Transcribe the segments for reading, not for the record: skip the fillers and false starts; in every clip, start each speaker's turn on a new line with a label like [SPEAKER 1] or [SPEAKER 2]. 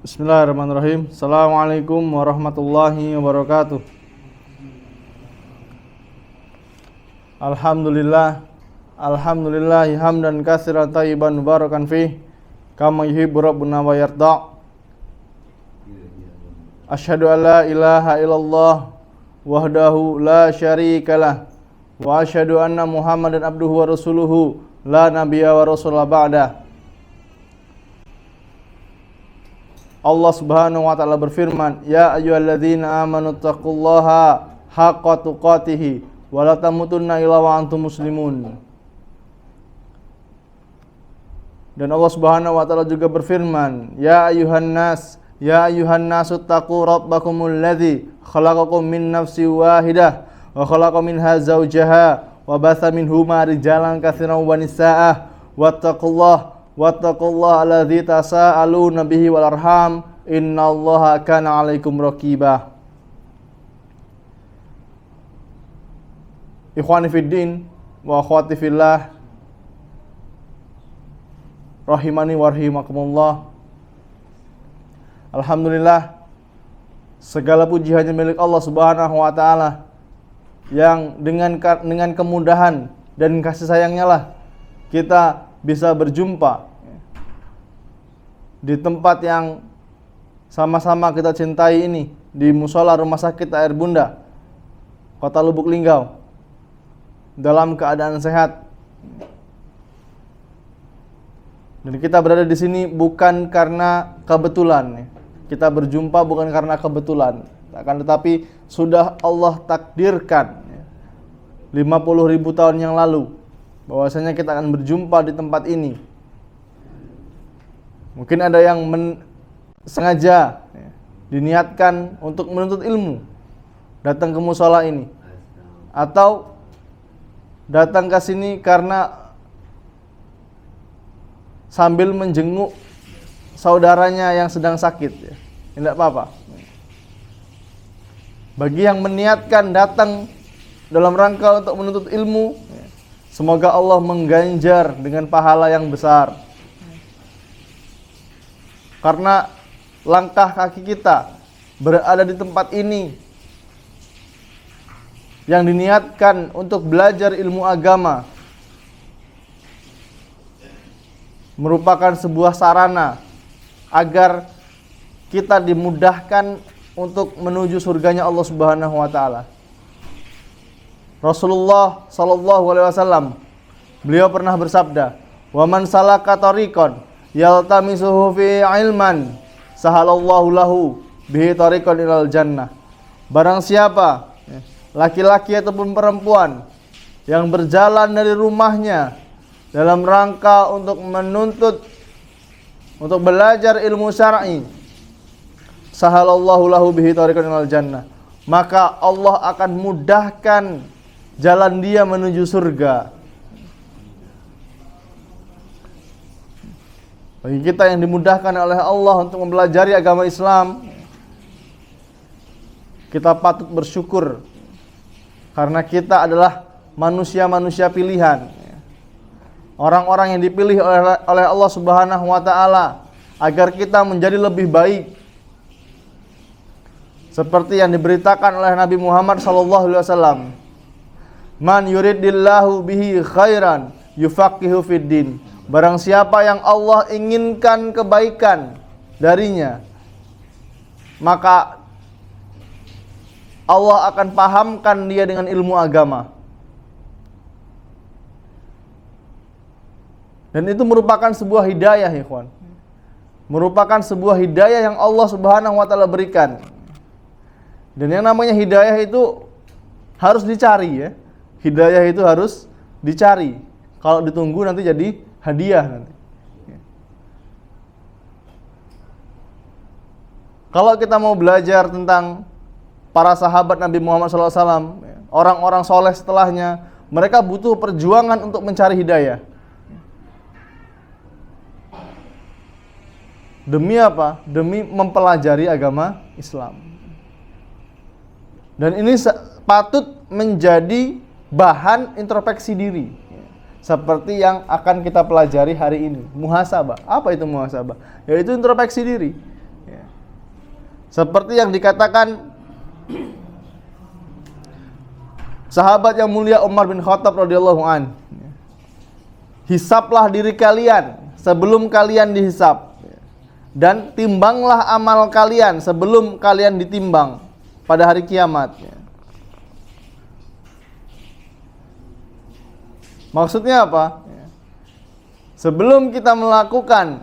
[SPEAKER 1] Bismillahirrahmanirrahim. Assalamualaikum warahmatullahi wabarakatuh. Alhamdulillah hamdan katsiran thayyiban mubarakan fih kama yuhibbu rabbuna wa yarda. Asyhadu an la ilaha illallah wahdahu la syarikalah wa asyhadu anna Muhammadan abduhu wa rasuluhu la nabiyya wa rasulah ba'dah. Allah Subhanahu wa taala berfirman, "Ya ayyuhalladzina amanu taqullaha haqqa tuqatih wa la tamutunna illa wa antum muslimun." Dan Allah Subhanahu wa taala juga berfirman, "Ya ayyuhan nasu taqu rabbakumul ladzi khalaqakum min nafsin wahidah wa khalaqa minha zawjaha wa batha minhuma rijalan katsiran wa nisaa wattaqullaha alladzi tasaaluna bihi wal arham innallaha kana 'alaikum raqibah." Ikhwani fid din wa akhwati fillah, rahimani wa rahimakumullah. Alhamdulillah, segala puji hanya milik Allah Subhanahu wa taala yang dengan kemudahan dan kasih sayangnya lah kita bisa berjumpa di tempat yang sama-sama kita cintai ini, di Mushola Rumah Sakit Air Bunda, Kota Lubuk Linggau, dalam keadaan sehat. Dan kita berada di sini bukan karena kebetulan. Kita berjumpa bukan karena kebetulan, akan tetapi sudah Allah takdirkan 50.000 tahun yang lalu bahwasanya kita akan berjumpa di tempat ini. Mungkin ada yang sengaja diniatkan untuk menuntut ilmu, datang ke mushola ini, atau datang ke sini karena sambil menjenguk saudaranya yang sedang sakit. Tidak apa-apa. Bagi yang meniatkan datang dalam rangka untuk menuntut ilmu, semoga Allah mengganjar dengan pahala yang besar. Karena langkah kaki kita berada di tempat ini yang diniatkan untuk belajar ilmu agama merupakan sebuah sarana agar kita dimudahkan untuk menuju surganya Allah Subhanahu wa taala. Rasulullah sallallahu alaihi wasallam, beliau pernah bersabda, "Wa man salaka tariqan yaltamisuhu fi ilman, sahalallahu lahu bihi tariqan ilal jannah." Barang siapa laki-laki ataupun perempuan yang berjalan dari rumahnya dalam rangka untuk belajar ilmu syar'i, sahalallahu lahu bihi tariqan ilal jannah, maka Allah akan mudahkan jalan dia menuju surga. Bagi kita yang dimudahkan oleh Allah untuk mempelajari agama Islam, kita patut bersyukur karena kita adalah manusia-manusia pilihan, orang-orang yang dipilih oleh Allah Subhanahu wa taala agar kita menjadi lebih baik. Seperti yang diberitakan oleh Nabi Muhammad sallallahu alaihi wasallam, "Man yuridillahu bihi khairan yufaqihu fid din." Barang siapa yang Allah inginkan kebaikan darinya, maka Allah akan pahamkan dia dengan ilmu agama. Dan itu merupakan sebuah hidayah, ikhwan. Merupakan sebuah hidayah yang Allah Subhanahu wa taala berikan. Dan yang namanya hidayah itu harus dicari, ya. Hidayah itu harus dicari. Kalau ditunggu nanti jadi hadiah nanti. Kalau kita mau belajar tentang para sahabat Nabi Muhammad SAW, orang-orang soleh setelahnya, mereka butuh perjuangan untuk mencari hidayah. Demi apa? Demi mempelajari agama Islam. Dan ini patut menjadi bahan introspeksi diri. seperti yang akan kita pelajari hari ini, muhasabah. Apa itu muhasabah? Yaitu introspeksi diri. Ya. Seperti yang dikatakan sahabat yang mulia Umar bin Khattab radhiyallahu an, hisaplah diri kalian sebelum kalian dihisap, dan timbanglah amal kalian sebelum kalian ditimbang pada hari kiamat. Maksudnya apa? Sebelum kita melakukan,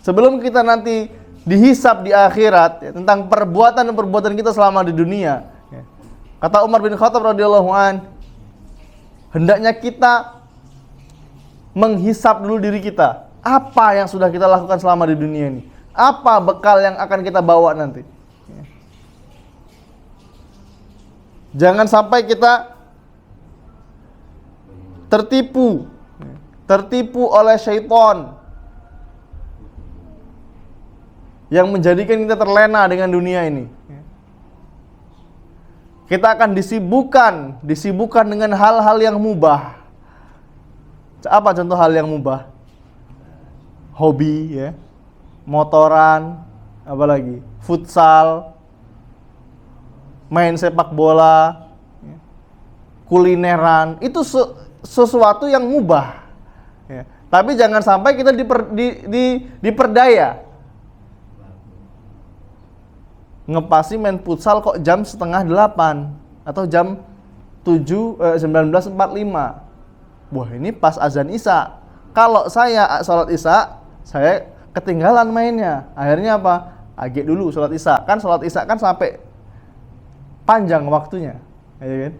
[SPEAKER 1] sebelum kita nanti dihisap di akhirat tentang perbuatan kita selama di dunia, kata Umar bin Khattab radhiyallahu an, hendaknya kita menghisap dulu diri kita. Apa yang sudah kita lakukan selama di dunia ini? Apa bekal yang akan kita bawa nanti? Jangan sampai kita tertipu oleh syaitan yang menjadikan kita terlena dengan dunia ini. Kita akan disibukkan dengan hal-hal yang mubah. Apa contoh hal yang mubah? Hobi, ya, motoran, apalagi futsal, main sepak bola, kulineran, itu sesuatu yang mubah. Ya. Tapi jangan sampai kita diperdaya. Ngepasi main futsal kok jam 7:30 atau jam 19.45. Wah, ini pas azan Isya. Kalau saya sholat Isya, saya ketinggalan mainnya. Akhirnya apa? Agak dulu sholat Isya. Kan sholat Isya kan sampai panjang waktunya, ya kan?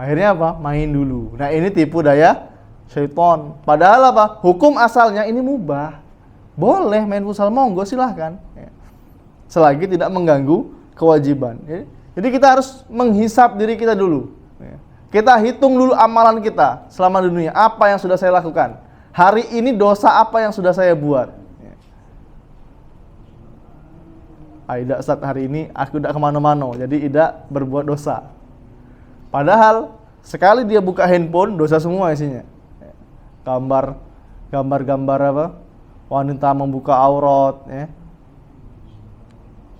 [SPEAKER 1] Akhirnya apa? Main dulu. Nah, ini tipu daya syaitan. Padahal apa? Hukum asalnya ini mubah. Boleh main futsal, monggo silahkan. Selagi tidak mengganggu kewajiban. Jadi kita harus menghisap diri kita dulu. Kita hitung dulu amalan kita selama di dunia. Apa yang sudah saya lakukan? Hari ini dosa apa yang sudah saya buat? Aida Ustaz, hari ini aku tidak kemana-mana, jadi tidak berbuat dosa. Padahal sekali dia buka handphone, dosa semua isinya. Gambar apa? Wanita membuka aurat, ya.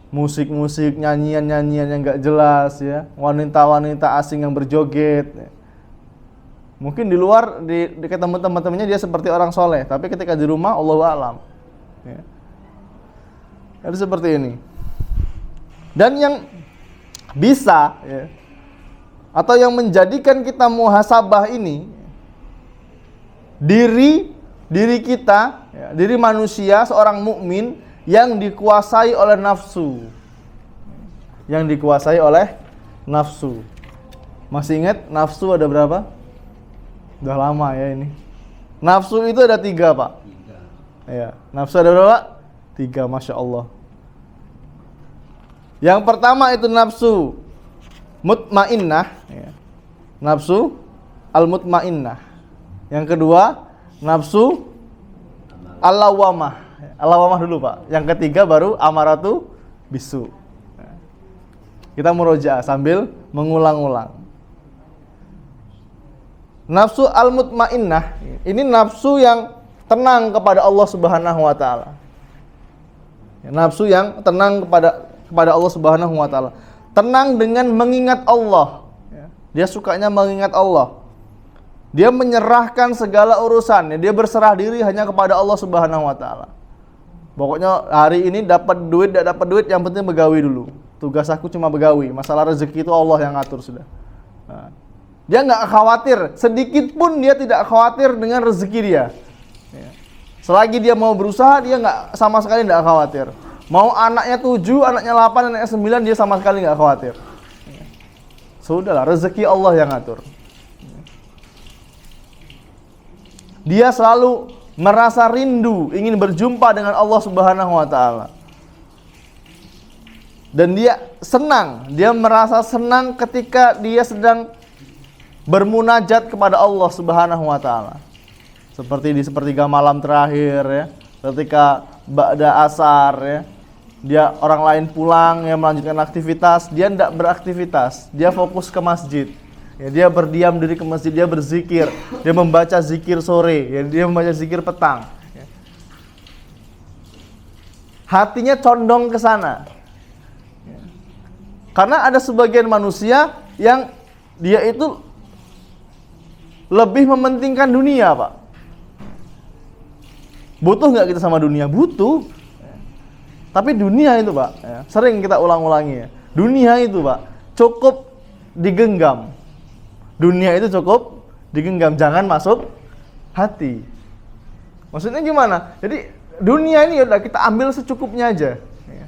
[SPEAKER 1] Musik-musik, nyanyian-nyanyian yang enggak jelas, ya. Wanita-wanita asing yang berjoget, ya. Mungkin di luar di teman-temannya dia seperti orang soleh, tapi ketika di rumah Allahu a'lam, ya. Jadi seperti ini. Dan yang bisa, ya, atau yang menjadikan kita muhasabah ini, diri kita, ya, diri manusia seorang mukmin yang dikuasai oleh nafsu. Yang dikuasai oleh nafsu. Masih ingat nafsu ada berapa? Udah lama ya ini. Nafsu itu ada 3, Pak. Ya, nafsu ada berapa? 3, Masya Allah. Yang pertama itu nafsu mutmainnah, ya. Nafsu al-mutmainnah. Yang kedua nafsu al-lawamah. Al-lawamah dulu, Pak. Yang ketiga baru amaratu bisu. Kita murojaah sambil mengulang-ulang. Nafsu al-mutmainnah, ini nafsu yang tenang kepada Allah Subhanahu wa taala. Nafsu yang tenang kepada Allah Subhanahu wa taala. Tenang dengan mengingat Allah. Dia sukanya mengingat Allah. Dia menyerahkan segala urusannya, dia berserah diri hanya kepada Allah Subhanahu wa taala. Pokoknya hari ini dapat duit, tidak dapat duit, yang penting begawi dulu. Tugas aku cuma begawi, masalah rezeki itu Allah yang ngatur sudah. Nah, dia nggak khawatir, sedikit pun dia tidak khawatir dengan rezeki dia. Selagi dia mau berusaha, dia nggak sama sekali nggak khawatir. Mau anaknya 7, anaknya 8, anaknya 9, dia sama sekali nggak khawatir. Sudahlah, rezeki Allah yang ngatur. Dia selalu merasa rindu, ingin berjumpa dengan Allah Subhanahu wa taala. Dan dia senang, dia merasa senang ketika dia sedang bermunajat kepada Allah Subhanahu wa taala. Seperti di sepertiga malam terakhir, ya, ketika ba'da asar, ya. Dia orang lain pulang, ya, melanjutkan aktivitas, dia tidak beraktivitas, dia fokus ke masjid. Ya, dia berdiam diri ke masjid, dia berzikir, dia membaca zikir sore, ya, dia membaca zikir petang. Ya. Hatinya condong ke sana. Karena ada sebagian manusia yang dia itu lebih mementingkan dunia, Pak. Butuh nggak kita sama dunia? Butuh. Tapi dunia itu, Pak, ya, sering kita ulang-ulangi ya. Dunia itu, Pak, cukup digenggam. Dunia itu cukup digenggam, jangan masuk hati. Maksudnya gimana? Jadi dunia ini udah kita ambil secukupnya aja. Ya.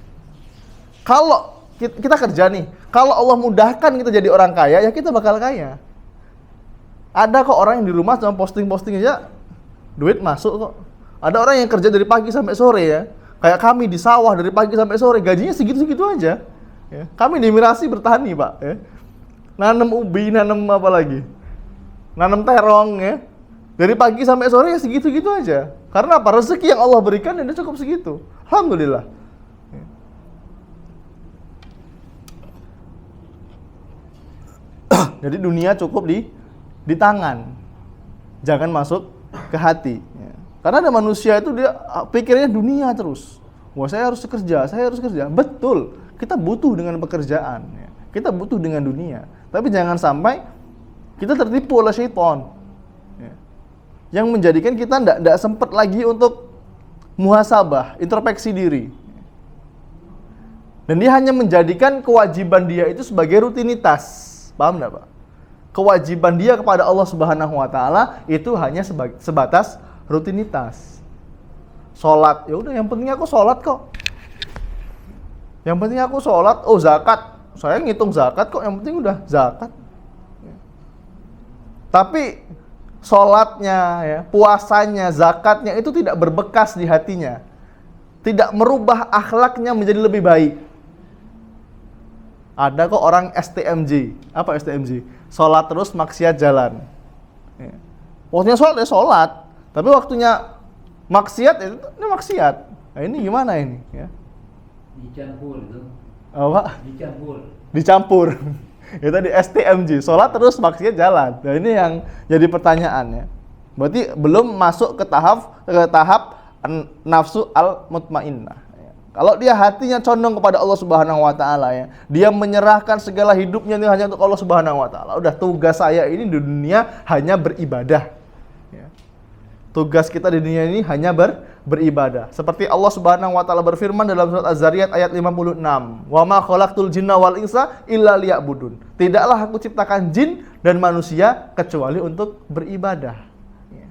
[SPEAKER 1] Kalau kita kerja nih, kalau Allah mudahkan kita jadi orang kaya, ya kita bakal kaya. Ada kok orang yang di rumah cuma posting-posting aja, duit masuk kok. Ada orang yang kerja dari pagi sampai sore ya. Kayak kami di sawah dari pagi sampai sore, gajinya segitu-segitu aja. Ya. Kami di Mirasi bertani, Pak. Ya. Nanam ubi, nanam apa lagi? Nanam terong ya. Dari pagi sampai sore ya segitu-gitu aja. Karena apa? Rezeki yang Allah berikan ya cukup segitu. Alhamdulillah. Ya. Jadi dunia cukup di tangan. Jangan masuk ke hati. Ya. Karena ada manusia itu dia pikirnya dunia terus. Wah, saya harus kerja, saya harus kerja. Betul, kita butuh dengan pekerjaan. Ya. Kita butuh dengan dunia. Tapi jangan sampai kita tertipu oleh syaitan. Ya. Yang menjadikan kita tidak sempat lagi untuk muhasabah, introspeksi diri. Dan dia hanya menjadikan kewajiban dia itu sebagai rutinitas. Paham enggak, Pak? Kewajiban dia kepada Allah Subhanahu wa taala itu hanya sebatas rutinitas. Sholat, ya udah yang penting aku sholat kok. Yang penting aku sholat, oh zakat. Saya ngitung zakat kok, yang penting udah zakat. Tapi sholatnya, ya, puasanya, zakatnya itu tidak berbekas di hatinya. Tidak merubah akhlaknya menjadi lebih baik. Ada kok orang STMJ. Apa STMJ? Sholat terus maksiat jalan. Ya. Waktunya sholat ya sholat. Tapi waktunya maksiat itu maksiat. Nah, ini gimana ini? Ya.
[SPEAKER 2] Dicampur itu.
[SPEAKER 1] Apa?
[SPEAKER 2] Dicampur.
[SPEAKER 1] Itu di STMJ, sholat terus maksiat jalan. Nah, ini yang jadi pertanyaannya. Berarti belum masuk ke tahap nafsu al-mutmainnah. Kalau dia hatinya condong kepada Allah Subhanahu wa taala ya, dia menyerahkan segala hidupnya ini hanya untuk Allah Subhanahu wa taala. Udah, tugas saya ini di dunia hanya beribadah. Ya. Tugas kita di dunia ini hanya beribadah. Seperti Allah Subhanahu wa taala berfirman dalam surat Az-Zariyat ayat 56, "Wa ma khalaqtul jinna wal insa illa liya'budun." Tidaklah aku ciptakan jin dan manusia kecuali untuk beribadah. Ya.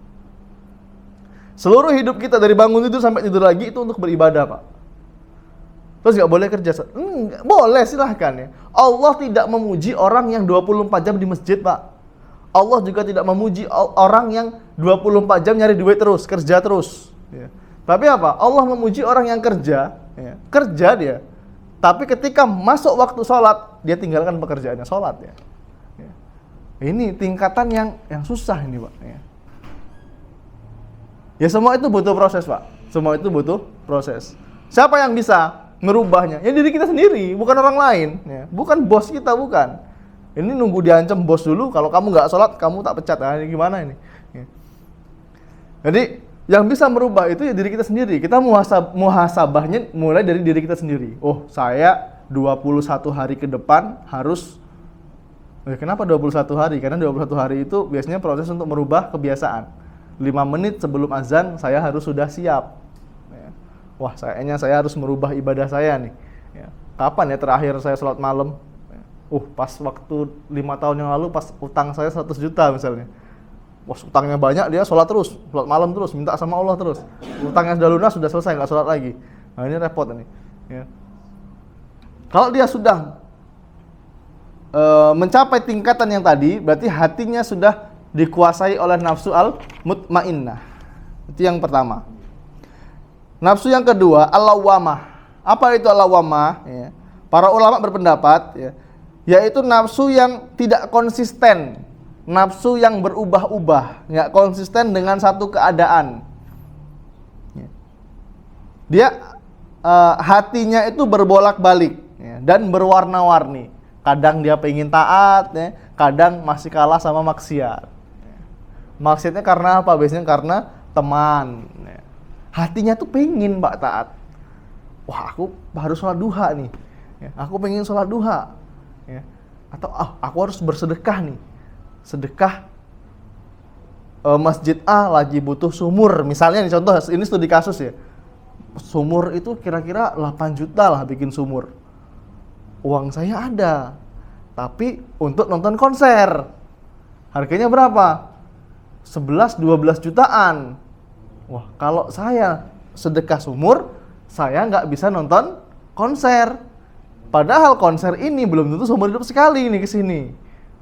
[SPEAKER 1] Seluruh hidup kita dari bangun tidur sampai tidur lagi itu untuk beribadah, Pak. Terus nggak boleh kerja? Boleh, silahkan ya. Allah tidak memuji orang yang 24 jam di masjid, Pak. Allah juga tidak memuji orang yang 24 jam nyari duit terus, kerja terus. Ya. Tapi apa? Allah memuji orang yang kerja, ya. Kerja dia. Tapi ketika masuk waktu sholat, dia tinggalkan pekerjaannya, sholat ya. Ya. Ini tingkatan yang susah ini, Pak. Ya. Ya semua itu butuh proses, Pak. Semua itu butuh proses. Siapa yang bisa merubahnya? Ya diri kita sendiri, bukan orang lain. Ya. Bukan bos kita, bukan. Ini nunggu diancam bos dulu, kalau kamu nggak sholat, kamu tak pecat. Nah, ini gimana ini? Ya. Jadi, yang bisa merubah itu ya diri kita sendiri. Kita muhasabahnya mulai dari diri kita sendiri. Oh, saya 21 hari ke depan harus... Kenapa 21 hari? Karena 21 hari itu biasanya proses untuk merubah kebiasaan. 5 menit sebelum azan, saya harus sudah siap. Wah, saya harus merubah ibadah saya nih. Ya. Kapan ya terakhir saya sholat malam? Pas waktu 5 tahun yang lalu, pas utang saya 100 juta misalnya. Wah, utangnya banyak, dia sholat terus, sholat malam terus, minta sama Allah terus. Utangnya sudah lunas, sudah selesai, nggak sholat lagi. Nah, ini repot ini. Ya. Kalau dia sudah mencapai tingkatan yang tadi, berarti hatinya sudah dikuasai oleh nafsu al-mutmainnah. Itu yang pertama. Nafsu yang kedua, al-lawwamah. Apa itu al-lawwamah? Ya. Para ulama berpendapat, ya, yaitu nafsu yang tidak konsisten, nafsu yang berubah-ubah, nggak konsisten dengan satu keadaan. Ya. Dia hatinya itu berbolak-balik ya, dan berwarna-warni. Kadang dia pengen taat, ya, kadang masih kalah sama maksiat. Ya. Maksudnya karena apa? Biasanya karena teman. Ya. Hatinya tuh pengen Mbak taat. Wah, aku harus sholat duha nih. Ya, aku pengen sholat duha. ya. Atau aku harus bersedekah nih, sedekah masjid A lagi butuh sumur, misalnya nih contoh, ini studi kasus ya, sumur itu kira-kira 8 juta lah bikin sumur, uang saya ada, tapi untuk nonton konser harganya berapa? 11-12 jutaan. Wah, kalau saya sedekah sumur, saya nggak bisa nonton konser. Padahal konser ini belum tentu seumur hidup sekali nih ke sini.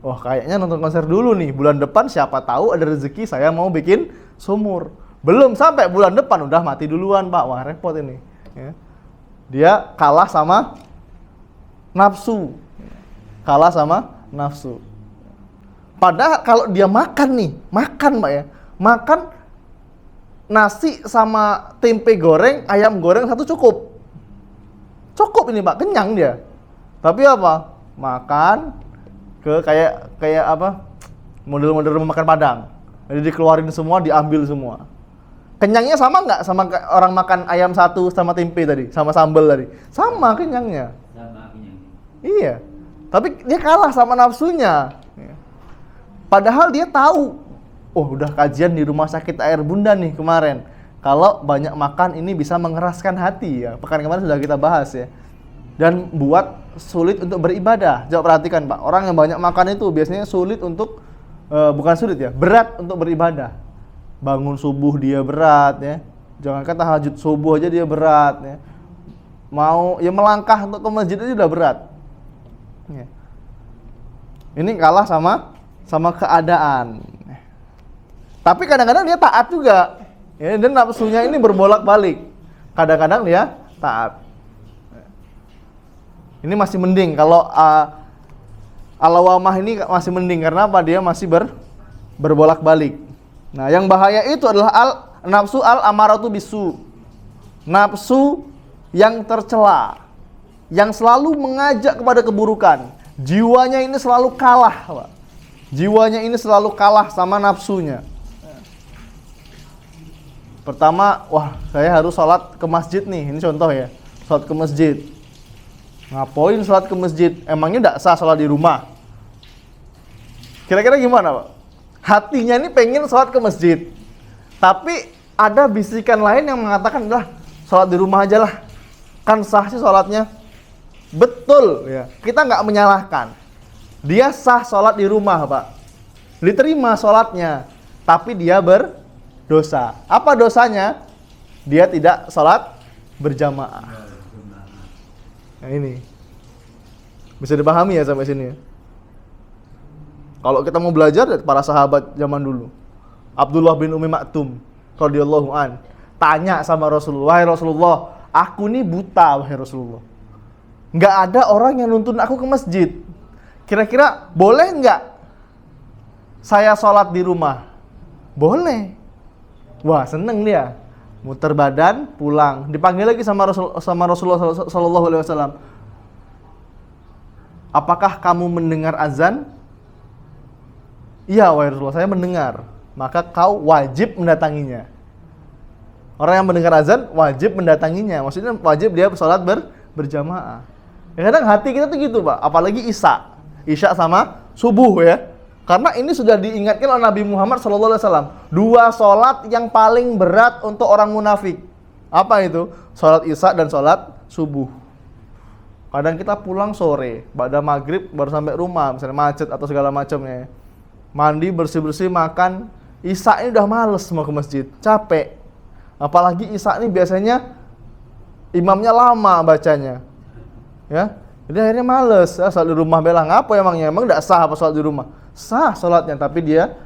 [SPEAKER 1] Wah, kayaknya nonton konser dulu nih. Bulan depan siapa tahu ada rezeki saya mau bikin sumur. Belum sampai bulan depan udah mati duluan, Pak. Wah, repot ini. Ya. Dia kalah sama nafsu. Kalah sama nafsu. Padahal kalau dia makan nih, makan Pak ya. Makan nasi sama tempe goreng, ayam goreng satu cukup. Cukup ini Pak, kenyang dia. Tapi apa? Makan ke kayak apa? Model-model rumah makan Padang. Jadi dikeluarin semua, diambil semua. Kenyangnya sama nggak sama orang makan ayam satu sama tempe tadi, sama sambal tadi? Sama kenyangnya.
[SPEAKER 2] Sama kenyang.
[SPEAKER 1] Iya. Tapi dia kalah sama nafsunya. Padahal dia tahu, oh udah kajian di rumah sakit Air Bunda nih kemarin. Kalau banyak makan ini bisa mengeraskan hati ya. Pekan kemarin sudah kita bahas ya. Dan buat sulit untuk beribadah. Coba perhatikan Pak, orang yang banyak makan itu biasanya sulit untuk, bukan sulit ya, berat untuk beribadah. Bangun subuh dia berat ya. Jangankan tahajud subuh aja dia berat ya. Mau ya melangkah untuk ke masjid aja udah berat. Ya. Ini kalah sama keadaan. Tapi kadang-kadang dia taat juga. Ya, dan nafsunya ini berbolak-balik. Kadang-kadang dia taat. Ini masih mending kalau Al-Lawamah ini masih mending karena apa? Dia masih berbolak-balik. Nah, yang bahaya itu adalah nafsu al-amaratu bisu. Nafsu yang tercela, yang selalu mengajak kepada keburukan. Jiwanya ini selalu kalah, Pak. Jiwanya ini selalu kalah sama nafsunya. Pertama, wah saya harus sholat ke masjid nih. Ini contoh ya, sholat ke masjid. Ngapain sholat ke masjid? Emangnya tidak sah sholat di rumah? Kira-kira gimana Pak? Hatinya ini pengen sholat ke masjid, tapi ada bisikan lain yang mengatakan, lah sholat di rumah aja lah, kan sah sih sholatnya. Betul ya, kita nggak menyalahkan. Dia sah sholat di rumah Pak, diterima sholatnya, tapi dia berdosa. Apa dosanya? Dia tidak sholat berjamaah. Nah ini bisa dipahami ya sampai sini ya. Kalau kita mau belajar dari para sahabat zaman dulu, Abdullah bin Umi Maktum radhiyallahu an tanya sama Rasulullah, "Wahai Rasulullah, aku nih buta wahai Rasulullah. Nggak ada orang yang nuntun aku ke masjid. Kira-kira boleh nggak saya sholat di rumah?" Boleh. Wah seneng dia. Muter badan, pulang. Dipanggil lagi sama Rasulullah Sallallahu Alaihi Wasallam. Apakah kamu mendengar azan? Iya, wahai Rasulullah, saya mendengar. Maka kau wajib mendatanginya. Orang yang mendengar azan wajib mendatanginya. Maksudnya wajib dia sholat berjamaah. Ya, kadang hati kita tuh gitu, Pak. Apalagi Isya sama subuh ya. Karena ini sudah diingatkan oleh Nabi Muhammad SAW. 2 sholat yang paling berat untuk orang munafik. Apa itu? Sholat Isya dan sholat subuh. Kadang kita pulang sore, pada maghrib baru sampai rumah, misalnya macet atau segala macamnya. Mandi, bersih-bersih, makan. Isya ini udah males mau ke masjid, capek. Apalagi Isya ini biasanya imamnya lama bacanya. Ya, jadi akhirnya males. Sholat di rumah belang apa emangnya? Emang enggak sah apa sholat di rumah? Sah sholatnya, tapi dia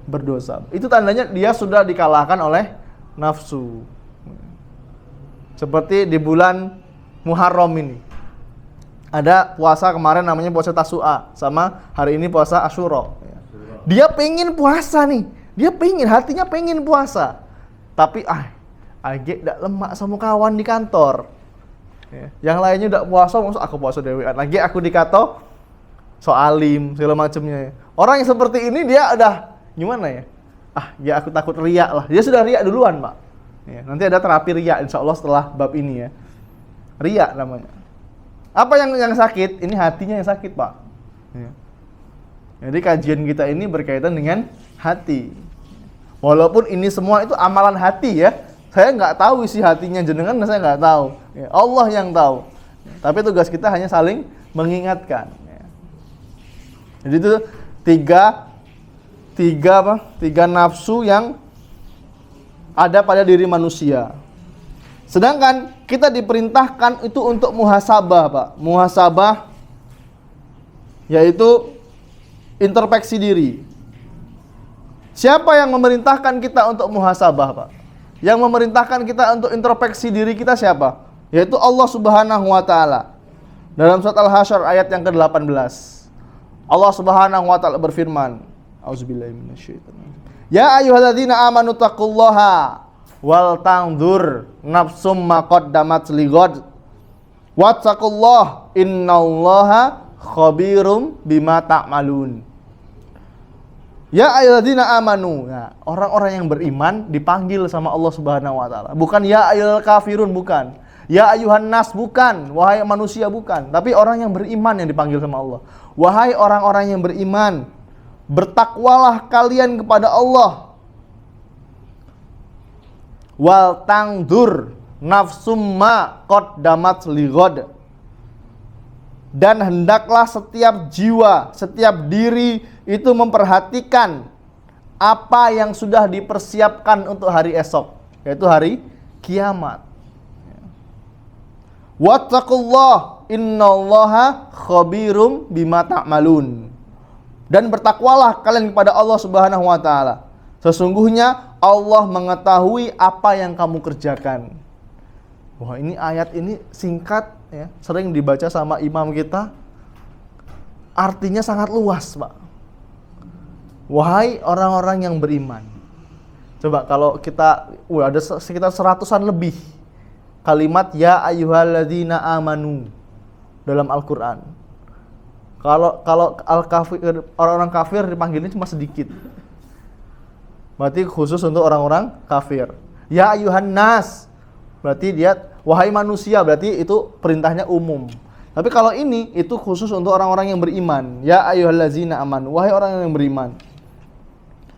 [SPEAKER 1] berdosa. Itu tandanya dia sudah dikalahkan oleh nafsu. Seperti di bulan Muharram ini, ada puasa kemarin namanya puasa Tasu'a, sama hari ini puasa Asyura. Dia pengen puasa nih, dia pengen, hatinya pengen puasa, tapi agak tidak lemak sama kawan di kantor. Yang lainnya udah puasa, maksud aku puasa dewean, lagi aku dikato soalim segala macamnya. Orang yang seperti ini dia udah gimana ya? Ya aku takut riak lah. Dia sudah riak duluan, Pak. Ya, nanti ada terapi riak insya Allah setelah bab ini ya. Riak namanya. Apa yang sakit? Ini hatinya yang sakit, Pak. Ya. Jadi kajian kita ini berkaitan dengan hati. Walaupun ini semua itu amalan hati ya. Saya nggak tahu isi hatinya jenengan, saya nggak tahu. Ya, Allah yang tahu. Tapi tugas kita hanya saling mengingatkan. Ya. Jadi itu tiga nafsu yang ada pada diri manusia. Sedangkan kita diperintahkan itu untuk muhasabah, Pak. Muhasabah yaitu introspeksi diri. Siapa yang memerintahkan kita untuk muhasabah, Pak? Yang memerintahkan kita untuk introspeksi diri kita siapa? Yaitu Allah Subhanahu wa taala. Dalam surat Al-Hasyr ayat yang ke-18. Allah Subhanahu wa taala berfirman, Auzubillahi minasyaitonir. Ya ayyuhalladzina amanu taqullaha wal tanzur nafsum ma qaddamat lighad wattaqullah innallaha khabirum bima ta'malun. Ya ayyuhalladzina amanu. Nah, orang-orang yang beriman dipanggil sama Allah Subhanahu wa taala. Bukan ya ayyuhal kafirun, bukan. Ya ayyuhan nas, bukan. Wahai manusia, bukan. Tapi orang yang beriman yang dipanggil sama Allah. Wahai orang-orang yang beriman, bertakwalah kalian kepada Allah. Wal tangdur nafsum ma qaddamat lighad. Dan hendaklah setiap jiwa, setiap diri itu memperhatikan apa yang sudah dipersiapkan untuk hari esok, yaitu hari kiamat. Wattaqullah innallaha khabirum bima ta'malun. Dan bertakwalah kalian kepada Allah Subhanahu wa taala. Sesungguhnya Allah mengetahui apa yang kamu kerjakan. Wah, ini ayat ini singkat ya, sering dibaca sama imam kita. Artinya sangat luas, Pak. Wahai orang-orang yang beriman. Coba kalau kita ada sekitar 100-an lebih kalimat ya ayyuhalladzina amanu dalam Al-Qur'an. Kalau al-kafir, orang-orang kafir dipanggilnya cuma sedikit. Berarti khusus untuk orang-orang kafir. Ya ayyuhan nas, berarti dia wahai manusia, berarti itu perintahnya umum. Tapi kalau ini itu khusus untuk orang-orang yang beriman. Ya ayyuhallazina amanu, wahai orang yang beriman.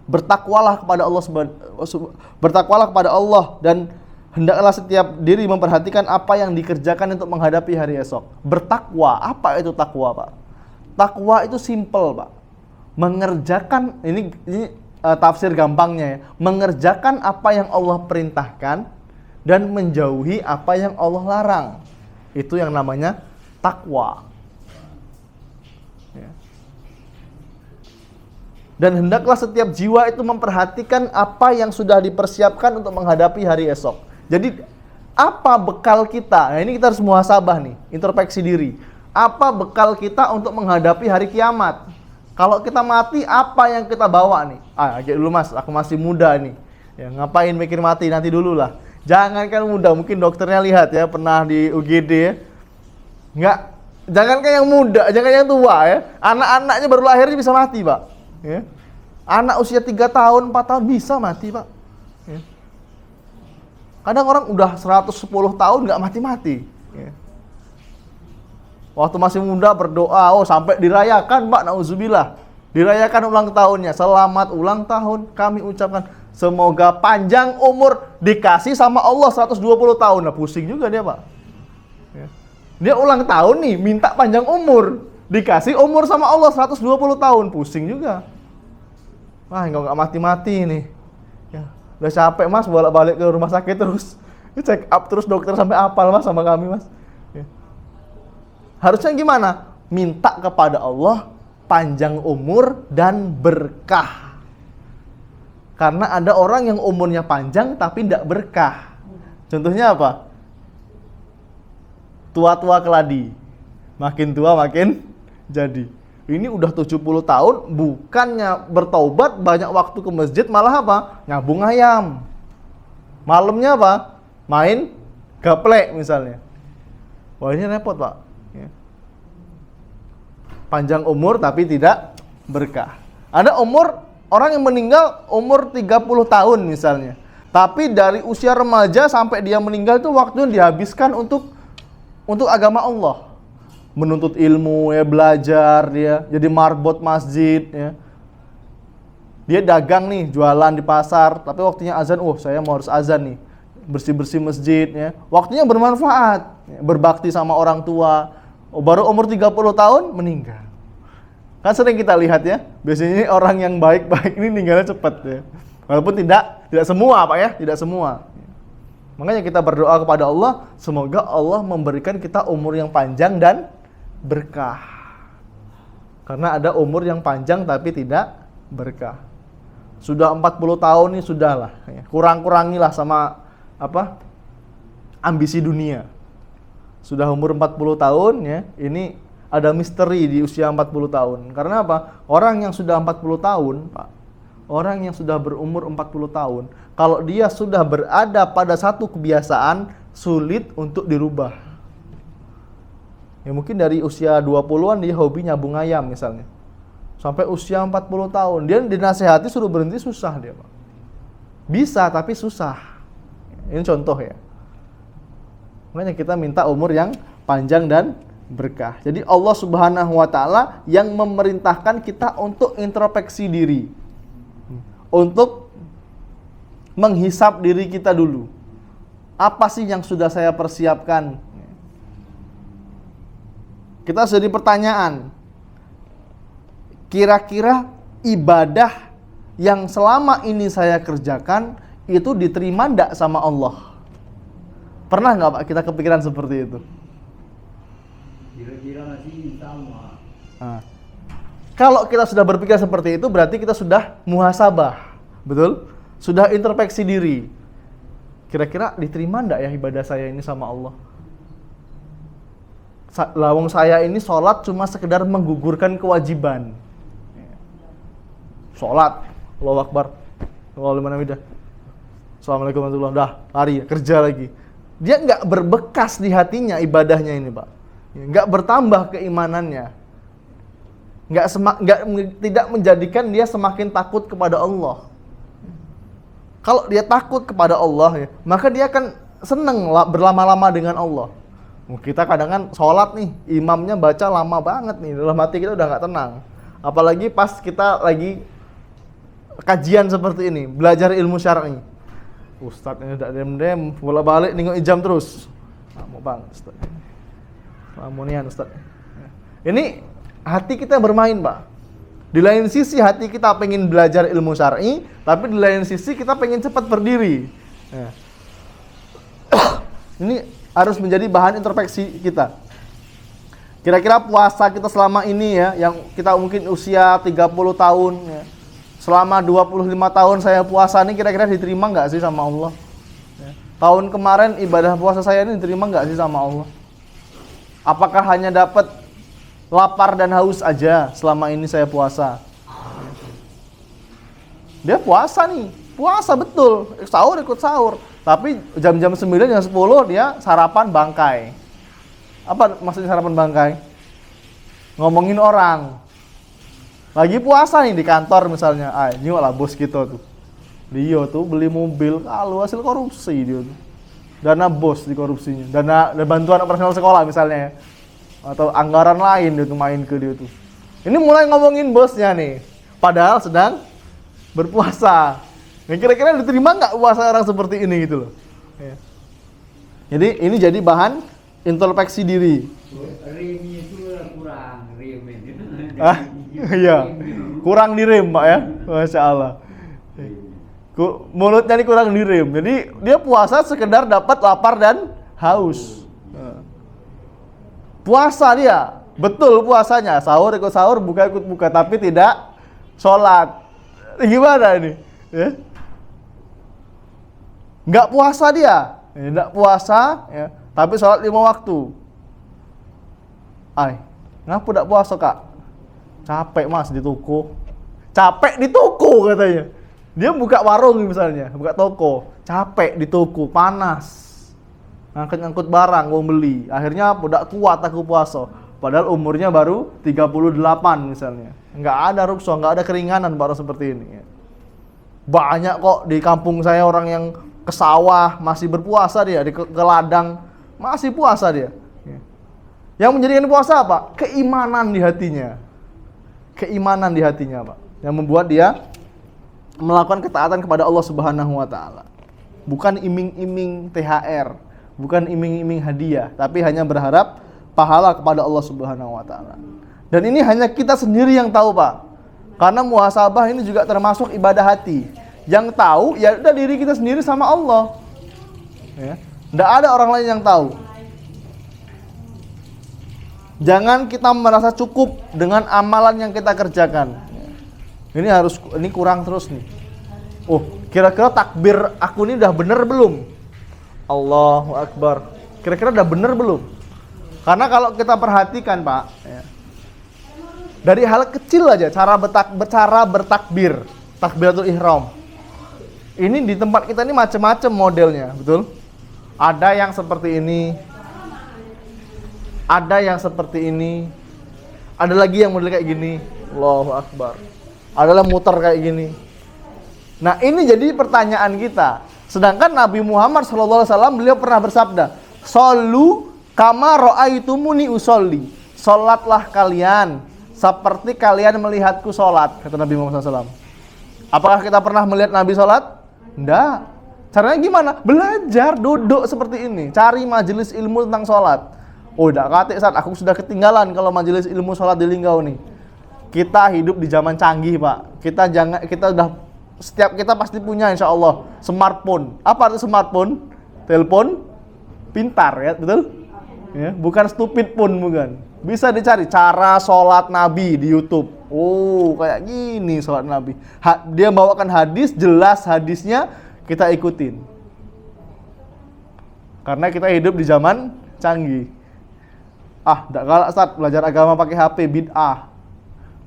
[SPEAKER 1] Bertakwalah kepada Allah dan hendaklah setiap diri memperhatikan apa yang dikerjakan untuk menghadapi hari esok. Bertakwa, apa itu takwa, Pak? Takwa itu simple, Pak. Mengerjakan ini tafsir gampangnya ya. Mengerjakan apa yang Allah perintahkan dan menjauhi apa yang Allah larang. Itu yang namanya takwa. Ya. Dan hendaklah setiap jiwa itu memperhatikan apa yang sudah dipersiapkan untuk menghadapi hari esok. Jadi apa bekal kita? Nah, ini kita harus muhasabah nih, introspeksi diri. Apa bekal kita untuk menghadapi hari kiamat? Kalau kita mati, apa yang kita bawa nih? Aja dulu mas, aku masih muda nih. Ya, ngapain mikir mati, nanti dulu lah. Jangankan muda, mungkin dokternya lihat ya, pernah di UGD ya. Jangankan yang muda, jangan yang tua ya. Anak-anaknya baru lahir bisa mati, Pak. Ya. Anak usia 3 tahun, 4 tahun bisa mati, Pak. Ya. Kadang orang udah 110 tahun nggak mati-mati. Ya. Waktu masih muda berdoa, sampai dirayakan, Pak, nauzubillah. Dirayakan ulang tahunnya. Selamat ulang tahun kami ucapkan. Semoga panjang umur, dikasih sama Allah 120 tahun. Nah, pusing juga dia, Pak. Ya. Dia ulang tahun nih, minta panjang umur. Dikasih umur sama Allah 120 tahun. Pusing juga. Wah, nggak mati-mati nih. Ya, udah capek mas, bolak-balik ke rumah sakit terus. Check up terus dokter sampai apal mas sama kami mas. Ya. Harusnya gimana? Minta kepada Allah panjang umur dan berkah. Karena ada orang yang umurnya panjang tapi tidak berkah. Contohnya apa? Tua-tua keladi. Makin tua makin jadi. Ini udah 70 tahun, bukannya bertaubat, banyak waktu ke masjid, malah apa? Nyabung ayam. Malamnya apa? Main gaplek misalnya. Wah, ini repot, Pak. Ya. Panjang umur tapi tidak berkah. Ada orang yang meninggal umur 30 tahun misalnya. Tapi dari usia remaja sampai dia meninggal itu waktunya dihabiskan untuk agama Allah. menuntut ilmu, ya belajar, dia jadi marbot masjid, ya. Dia dagang nih, jualan di pasar, tapi waktunya azan, saya mau harus azan nih, bersih-bersih masjid, ya. Waktunya bermanfaat, ya. Berbakti sama orang tua. Baru umur 30 tahun meninggal. Kan sering kita lihat ya, biasanya ini orang yang baik-baik ini meninggalnya cepat ya. Walaupun tidak semua Pak ya, tidak semua. Makanya kita berdoa kepada Allah, semoga Allah memberikan kita umur yang panjang dan berkah. Karena ada umur yang panjang tapi tidak berkah. Sudah 40 tahun nih sudahlah, ya. Kurang-kurangilah sama ambisi dunia. Sudah umur 40 tahun ya, ini ada misteri di usia 40 tahun. Karena apa? Orang yang sudah 40 tahun, Pak, orang yang sudah berumur 40 tahun, kalau dia sudah berada pada satu kebiasaan, sulit untuk dirubah. Ya mungkin dari usia 20-an dia hobi nyabung ayam misalnya. Sampai usia 40 tahun, dia dinasehati suruh berhenti susah dia, Pak. Bisa tapi susah. Ini contoh ya. Makanya kita minta umur yang panjang dan berkah. Jadi Allah Subhanahu wa taala yang memerintahkan kita untuk introspeksi diri. Untuk menghisap diri kita dulu. Apa sih yang sudah saya persiapkan? Kita jadi pertanyaan. Kira-kira ibadah yang selama ini saya kerjakan itu diterima enggak sama Allah? Pernah enggak Pak kita kepikiran seperti itu?
[SPEAKER 2] Kira-kira masih sama.
[SPEAKER 1] Nah, kalau kita sudah berpikir seperti itu berarti kita sudah muhasabah. Betul? Sudah introspeksi diri. Kira-kira diterima enggak ya ibadah saya ini sama Allah? Lawang saya ini sholat cuma sekedar menggugurkan kewajiban. Sholat, Allahu Akbar, Allahu liman hamidah, Assalamualaikum warahmatullahi wabarakatuh, lari kerja lagi. Dia nggak berbekas di hatinya ibadahnya ini Pak, nggak bertambah keimanannya, tidak menjadikan dia semakin takut kepada Allah. Kalau dia takut kepada Allah ya, maka dia akan seneng berlama-lama dengan Allah. Kita kadang kan sholat nih, imamnya baca lama banget nih, dalam hati kita udah nggak tenang. Apalagi pas kita lagi kajian seperti ini, belajar ilmu syar'i. Ustadz ini udah dem-dem, bola-balik nengok jam terus. Mau banget Ustadz. Lamunian Ustadz. Ini hati kita bermain, Pak. Di lain sisi hati kita pengen belajar ilmu syar'i, tapi di lain sisi kita pengen cepat berdiri. Ini harus menjadi bahan introspeksi kita. Kira-kira puasa kita selama ini ya, yang kita mungkin usia 30 tahun ya, selama 25 tahun saya puasa ini kira-kira diterima nggak sih sama Allah? Ya. Tahun kemarin ibadah puasa saya ini diterima nggak sih sama Allah? Apakah hanya dapat lapar dan haus aja selama ini saya puasa? Dia puasa nih, puasa betul, sahur ikut sahur. Tapi jam-jam 9, jam 10 dia sarapan bangkai. Apa maksudnya sarapan bangkai? Ngomongin orang. Lagi puasa nih di kantor misalnya, nyok lah bos kita tuh. Dia tuh beli mobil, kalau hasil korupsi dia tuh. Dana bos di korupsinya, dana bantuan operasional sekolah misalnya ya. Atau anggaran lain dia tuh main ke dia tuh. Ini mulai ngomongin bosnya nih, padahal sedang berpuasa. Nah, kira-kira diterima nggak puasa orang seperti ini gitu loh. Ya. Jadi ini jadi bahan introspeksi diri.
[SPEAKER 2] Remnya itu kurang,
[SPEAKER 1] Iya, kurang direm Pak ya, Masya Allah. Mulutnya ini kurang direm, jadi dia puasa sekedar dapat lapar dan haus. Puasa dia, betul puasanya, sahur ikut sahur, buka ikut buka, tapi tidak sholat. Gimana ini? Ya? Nggak puasa dia, nggak puasa, ya, tapi sholat 5 waktu. Ngapa nggak puasa Kak? Capek Mas di toko. Capek di toko katanya. Dia buka warung misalnya, buka toko. Capek di toko, panas. Ngangkut barang, mau beli. Akhirnya udah kuat aku puasa. Padahal umurnya baru 38 misalnya. Nggak ada rukso, nggak ada keringanan baru seperti ini. Banyak kok di kampung saya orang yang ke sawah masih berpuasa dia, ke ladang masih puasa dia. Yang menjadikan puasa apa? Keimanan di hatinya. Keimanan di hatinya, Pak. Yang membuat dia melakukan ketaatan kepada Allah Subhanahu wa taala. Bukan iming-iming THR, bukan iming-iming hadiah, tapi hanya berharap pahala kepada Allah Subhanahu wa taala. Dan ini hanya kita sendiri yang tahu, Pak. Karena muhasabah ini juga termasuk ibadah hati. Yang tahu ya udah diri kita sendiri sama Allah. Ya. Nggak ada orang lain yang tahu. Jangan kita merasa cukup dengan amalan yang kita kerjakan. Ini kurang terus nih. Oh, kira-kira takbir aku ini udah bener belum? Allahu Akbar. Kira-kira udah bener belum? Karena kalau kita perhatikan, Pak, ya, dari hal kecil aja, cara bertakbir, takbiratul ihram. Ini di tempat kita ini macam-macam modelnya, betul? Ada yang seperti ini, ada yang seperti ini, ada lagi yang model kayak gini. Allahu Akbar. Adalah muter kayak gini. Nah, ini jadi pertanyaan kita. Sedangkan Nabi Muhammad SAW beliau pernah bersabda, "Shollu kama ra'aitumuni usolli." Salatlah kalian seperti kalian melihatku salat, kata Nabi Muhammad SAW. Apakah kita pernah melihat Nabi salat? Enggak. Caranya gimana? Belajar, duduk seperti ini, cari majelis ilmu tentang salat. Oh, enggak katik, Ustaz, aku sudah ketinggalan kalau majelis ilmu salat di Linggau nih. Kita hidup di zaman canggih, Pak. Setiap kita pasti punya insya Allah smartphone. Apa arti smartphone? Telepon pintar, ya, betul? Ya, bukan stupid pun, bukan. Bisa dicari cara sholat Nabi di YouTube. Oh, kayak gini sholat Nabi. Dia bawakan hadis, jelas hadisnya, kita ikutin. Karena kita hidup di zaman canggih. Enggak galak, Ustaz, belajar agama pakai HP, bid'ah.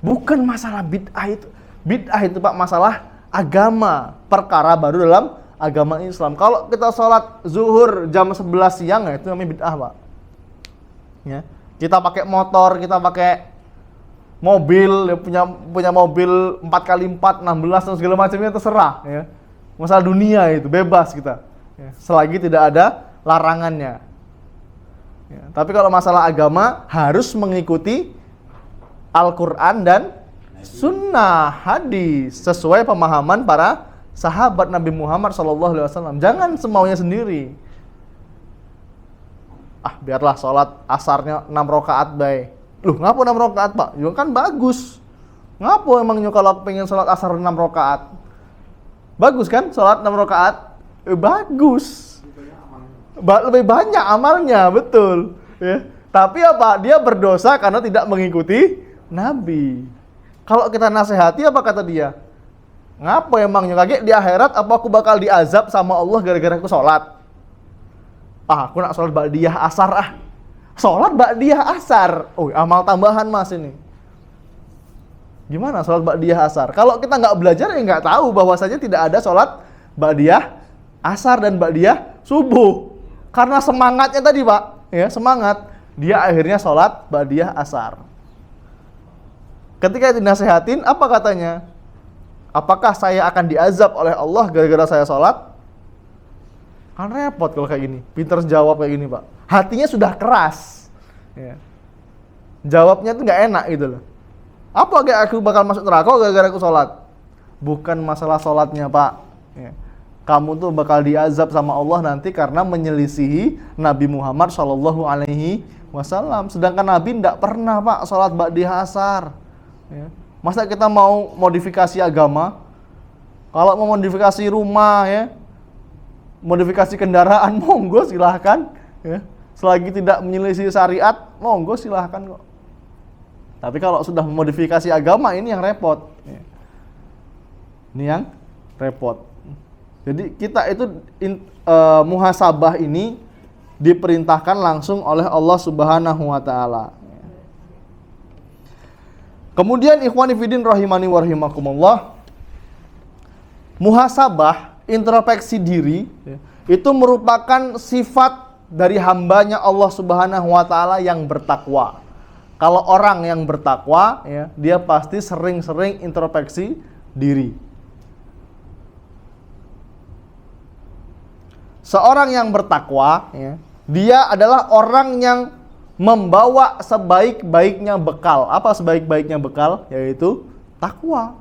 [SPEAKER 1] Bukan masalah bid'ah itu. Bid'ah itu, Pak, masalah agama, perkara baru dalam agama Islam. Kalau kita sholat zuhur jam 11 siang, ya itu namanya bid'ah, Pak. Ya. Kita pakai motor, kita pakai mobil, ya, punya mobil 4x4, 16 dan segala macamnya, terserah, ya. Masalah dunia itu bebas kita, ya. Selagi tidak ada larangannya. Ya. Tapi kalau masalah agama harus mengikuti Al-Quran dan sunnah hadis sesuai pemahaman para sahabat Nabi Muhammad SAW. Jangan semaunya sendiri. Biarlah sholat asarnya 6 rakaat baik. Loh, ngapa 6 rakaat, Pak? Ya kan bagus. Ngapa emangnya kalau pengen sholat asar 6 rakaat? Bagus kan sholat 6 rakaat? Bagus. Lebih banyak amalnya, betul. Ya. Tapi apa? Dia berdosa karena tidak mengikuti Nabi. Kalau kita nasihati, apa kata dia? Ngapa emangnya kaget di akhirat, apa aku bakal diazab sama Allah gara-gara aku sholat? Aku nak sholat ba'diyah asar. Sholat ba'diyah asar. Oh, amal tambahan, Mas, ini. Gimana sholat ba'diyah asar? Kalau kita nggak belajar, ya nggak tahu bahwasanya tidak ada sholat ba'diyah asar dan ba'diyah subuh. Karena semangatnya tadi, Pak, ya, semangat, dia akhirnya sholat ba'diyah asar. Ketika dinasehatin, apa katanya? Apakah saya akan diazab oleh Allah gara-gara saya sholat? Kan repot kalau kayak gini. Pinter jawab kayak gini, Pak. Hatinya sudah keras. Ya. Jawabnya tuh nggak enak gitu loh. Apa kayak aku bakal masuk neraka gara-gara aku sholat? Bukan masalah sholatnya, Pak. Ya. Kamu tuh bakal diazab sama Allah nanti karena menyelisihi Nabi Muhammad SAW. Sedangkan Nabi tidak pernah, Pak, sholat ba'diyah asar. Ya. Masa kita mau modifikasi agama? Kalau mau modifikasi rumah, ya, modifikasi kendaraan, monggo silahkan, ya. Selagi tidak menyelisih syariat, monggo silahkan kok. Tapi kalau sudah memodifikasi agama, ini yang repot, ya. Ini yang repot. Jadi kita itu muhasabah ini diperintahkan langsung oleh Allah Subhanahu wa taala. Kemudian ikhwani fillah rahimani wa rahimakumullah, muhasabah, introspeksi diri, ya, itu merupakan sifat dari hambanya Allah Subhanahu wa taala yang bertakwa. Kalau orang yang bertakwa, ya, dia pasti sering-sering introspeksi diri. Seorang yang bertakwa, ya, dia adalah orang yang membawa sebaik-baiknya bekal. Apa sebaik-baiknya bekal? Yaitu takwa.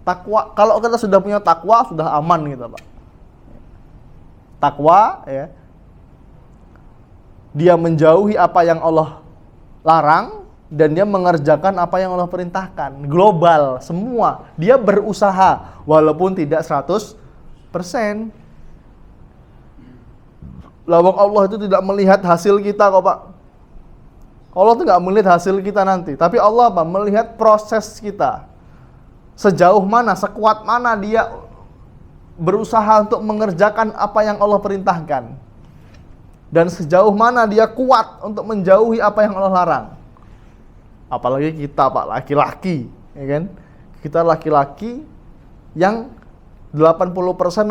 [SPEAKER 1] Takwa, kalau kita sudah punya takwa, sudah aman gitu, Pak. Takwa, ya, dia menjauhi apa yang Allah larang dan dia mengerjakan apa yang Allah perintahkan. Global, semua. Dia berusaha walaupun tidak 100%. Lawang Allah itu tidak melihat hasil kita kok, Pak. Allah itu nggak melihat hasil kita nanti, tapi Allah apa? Melihat proses kita. Sejauh mana, sekuat mana dia berusaha untuk mengerjakan apa yang Allah perintahkan. Dan sejauh mana dia kuat untuk menjauhi apa yang Allah larang. Apalagi kita, Pak, laki-laki, ya kan? Kita laki-laki yang 80%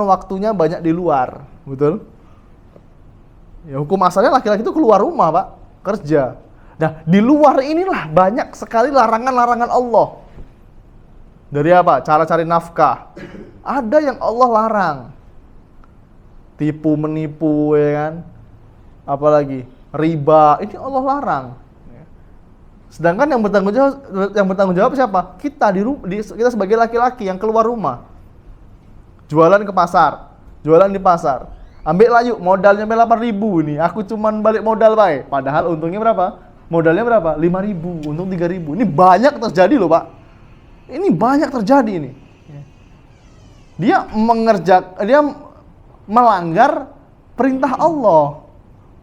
[SPEAKER 1] waktunya banyak di luar, betul? Ya, hukum asalnya laki-laki itu keluar rumah, Pak, kerja. Nah, di luar inilah banyak sekali larangan-larangan Allah. Dari apa? Cara cari nafkah. Ada yang Allah larang. Tipu menipu, ya kan? Apalagi riba, ini Allah larang. Sedangkan yang bertanggung jawab siapa? Kita kita sebagai laki-laki yang keluar rumah. Jualan ke pasar, jualan di pasar. Ambil lah yuk, modalnya 8.000 nih. Aku cuman balik modal, Pak. Padahal untungnya berapa? Modalnya berapa? 5.000, untung 3.000. Ini banyak terjadi loh, Pak. Ini banyak terjadi ini. Dia melanggar perintah Allah.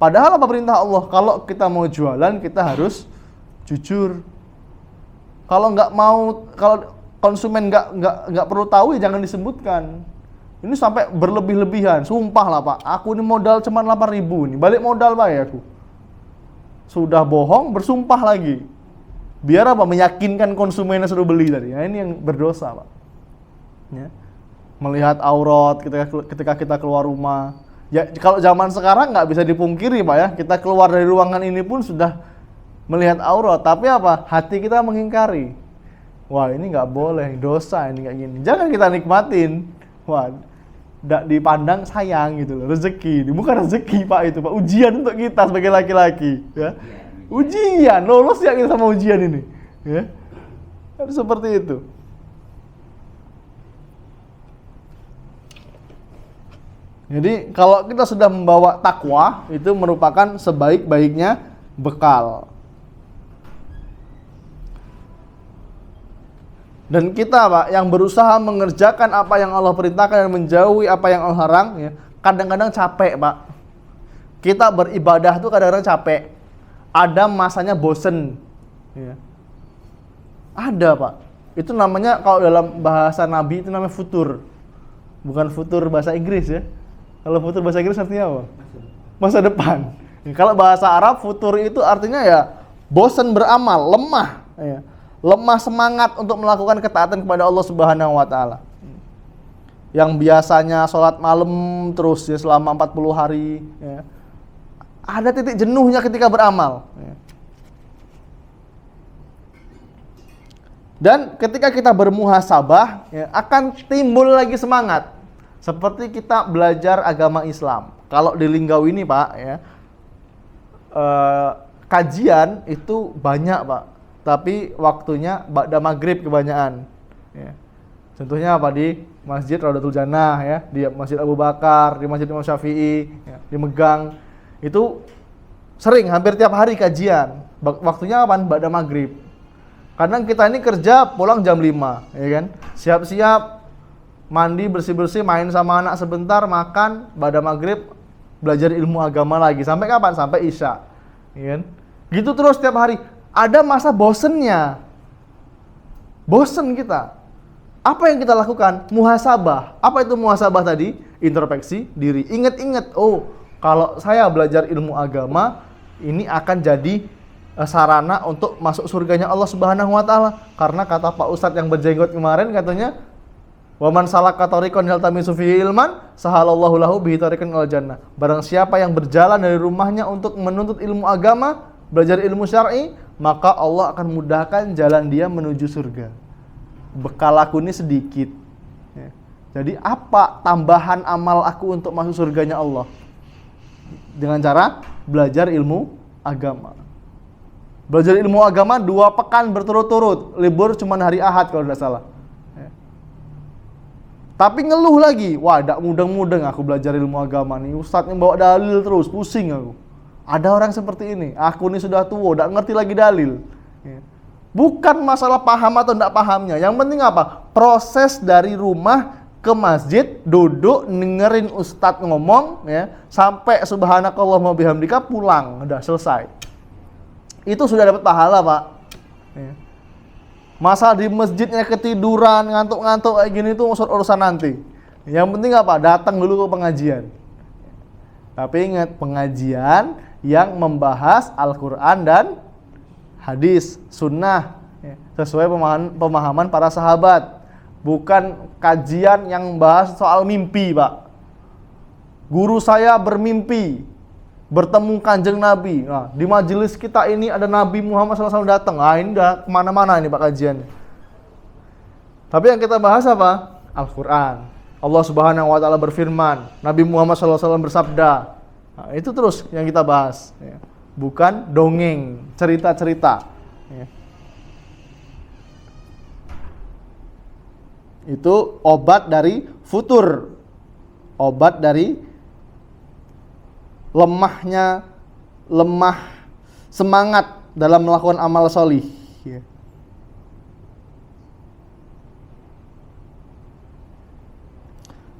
[SPEAKER 1] Padahal apa perintah Allah? Kalau kita mau jualan, kita harus jujur. Kalau konsumen nggak perlu tahu, ya jangan disebutkan. Ini sampai berlebih-lebihan. Sumpah lah, Pak. Aku ini modal cuma 8.000 nih. Balik modal, Pak, ya aku. Sudah bohong, bersumpah lagi. Biar apa? Meyakinkan konsumennya suruh beli tadi. Nah, ini yang berdosa, Pak. Ya. Melihat aurat ketika kita keluar rumah. Ya, kalau zaman sekarang nggak bisa dipungkiri, Pak, ya. Kita keluar dari ruangan ini pun sudah melihat aurat. Tapi apa? Hati kita mengingkari. Wah, ini nggak boleh, dosa ini kayak gini. Jangan kita nikmatin. Wah, nggak dipandang sayang gitu loh. Rezeki. Bukan rezeki, Pak, itu, Pak. Ujian untuk kita sebagai laki-laki. Ya. Ujian, lolos ya kita sama ujian ini, ya. Harus seperti itu. Jadi kalau kita sudah membawa takwa, itu merupakan sebaik-baiknya bekal. Dan kita, Pak, yang berusaha mengerjakan apa yang Allah perintahkan dan menjauhi apa yang Allah larang, ya, kadang-kadang capek, Pak. Kita beribadah tuh kadang-kadang capek. Ada masanya bosen, ya. Ada, Pak. Itu namanya, kalau dalam bahasa Nabi itu namanya futur. Bukan futur bahasa Inggris, ya. Kalau futur bahasa Inggris artinya apa? Masa depan. Ya, kalau bahasa Arab futur itu artinya ya bosen beramal, lemah, ya. Lemah semangat untuk melakukan ketaatan kepada Allah Subhanahu wa taala. Yang biasanya sholat malam terus ya selama 40 hari, ya. Ada titik jenuhnya ketika beramal, ya. Dan ketika kita bermuhasabah, ya, akan timbul lagi semangat. Seperti kita belajar agama Islam. Kalau di Linggau ini, Pak, ya, kajian itu banyak, Pak. Tapi waktunya ba'da maghrib kebanyakan, ya. Contohnya apa? Di Masjid Raudatul Jannah, ya, di Masjid Abu Bakar, di Masjid Imam Syafi'i, ya, di Megang. Itu sering, hampir tiap hari kajian. Waktunya kapan? Ba'da maghrib. Kadang kita ini kerja pulang jam 5, ya kan? Siap-siap, mandi, bersih-bersih, main sama anak sebentar, makan, ba'da maghrib, belajar ilmu agama lagi. Sampai kapan? Sampai Isya, ya kan? Gitu terus tiap hari. Ada masa bosennya. Bosen kita. Apa yang kita lakukan? Muhasabah. Apa itu muhasabah tadi? Introspeksi diri. Ingat-ingat, oh, kalau saya belajar ilmu agama, ini akan jadi sarana untuk masuk surganya Allah Subhanahu wa taala. Karena kata Pak Ustadz yang berjenggot kemarin, katanya, "Wa man salaka tariqan yaltamisu fihi ilman, sahalallahu lahu bihi tariqan ilal jannah." Barang siapa yang berjalan dari rumahnya untuk menuntut ilmu agama, belajar ilmu syar'i, maka Allah akan mudahkan jalan dia menuju surga. Bekal aku ini sedikit, ya. Jadi apa tambahan amal aku untuk masuk surganya Allah? Dengan cara belajar ilmu agama. Belajar ilmu agama 2 pekan berturut-turut, libur cuma hari Ahad kalau tidak salah. Tapi ngeluh lagi, wah tidak mudeng-mudeng aku belajar ilmu agama nih, ustadznya bawa dalil terus, pusing aku. Ada orang seperti ini, aku ini sudah tua, tidak ngerti lagi dalil. Bukan masalah paham atau tidak pahamnya, yang penting apa? Proses dari rumah ke masjid, duduk, dengerin ustadz ngomong, ya, sampai subhanakallahumma bihamdika pulang, udah selesai. Itu sudah dapat pahala, Pak. Masalah di masjidnya ketiduran, ngantuk-ngantuk kayak gini itu urusan nanti. Yang penting apa? Datang dulu ke pengajian. Tapi ingat, pengajian yang membahas Al-Quran dan hadis, sunnah, sesuai pemahaman para sahabat. Bukan kajian yang membahas soal mimpi, Pak. Guru saya bermimpi bertemu Kanjeng Nabi. Nah, di majelis kita ini ada Nabi Muhammad SAW datang. Ah, ini udah kemana-mana ini Pak kajiannya. Tapi yang kita bahas apa? Al-Quran. Allah Subhanahu Wa Taala berfirman, Nabi Muhammad SAW bersabda. Nah, itu terus yang kita bahas. Ya. Bukan dongeng, cerita-cerita. Ya. Itu obat dari futur. Obat dari lemah semangat dalam melakukan amal solih.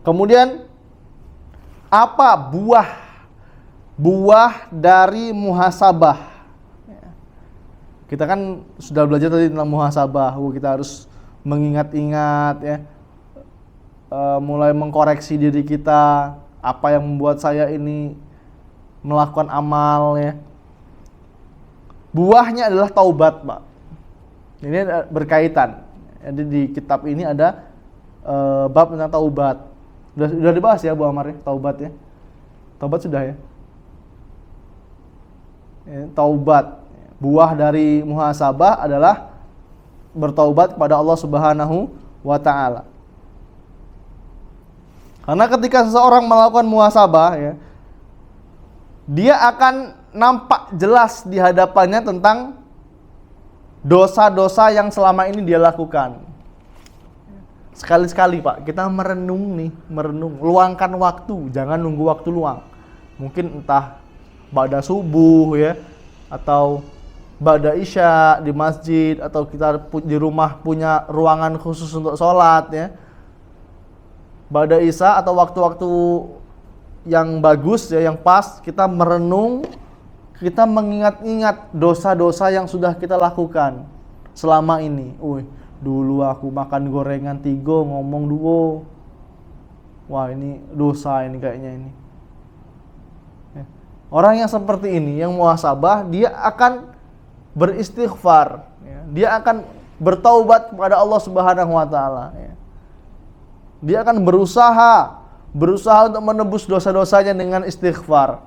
[SPEAKER 1] Kemudian apa buah dari muhasabah? Kita kan sudah belajar tadi tentang muhasabah. Kita harus mengingat-ingat, ya, mulai mengkoreksi diri kita, apa yang membuat saya ini melakukan amal, ya. Buahnya adalah taubat, Pak. Ini berkaitan. Jadi di kitab ini ada bab tentang taubat. Sudah dibahas ya Bu Amar, ya, taubat, ya. Taubat sudah, ya. Taubat. Buah dari muhasabah adalah bertaubat kepada Allah Subhanahu wa Ta'ala. Karena ketika seseorang melakukan muhasabah, ya, dia akan nampak jelas di hadapannya tentang dosa-dosa yang selama ini dia lakukan. Sekali-sekali, Pak, kita merenung, luangkan waktu, jangan nunggu waktu luang. Mungkin entah ba'da subuh, ya, atau ba'da isya di masjid, atau kita di rumah punya ruangan khusus untuk sholat, ya. Ba'da isya atau waktu-waktu yang bagus, ya, yang pas, kita merenung, kita mengingat-ingat dosa-dosa yang sudah kita lakukan selama ini. Dulu aku makan gorengan 3, ngomong 2. Wah, ini dosa ini kayaknya ini. Orang yang seperti ini, yang muhasabah, dia akan beristighfar, ya. Dia akan bertaubat kepada Allah Subhanahu wa Ta'ala, ya. Dia akan berusaha untuk menebus dosa-dosanya dengan istighfar.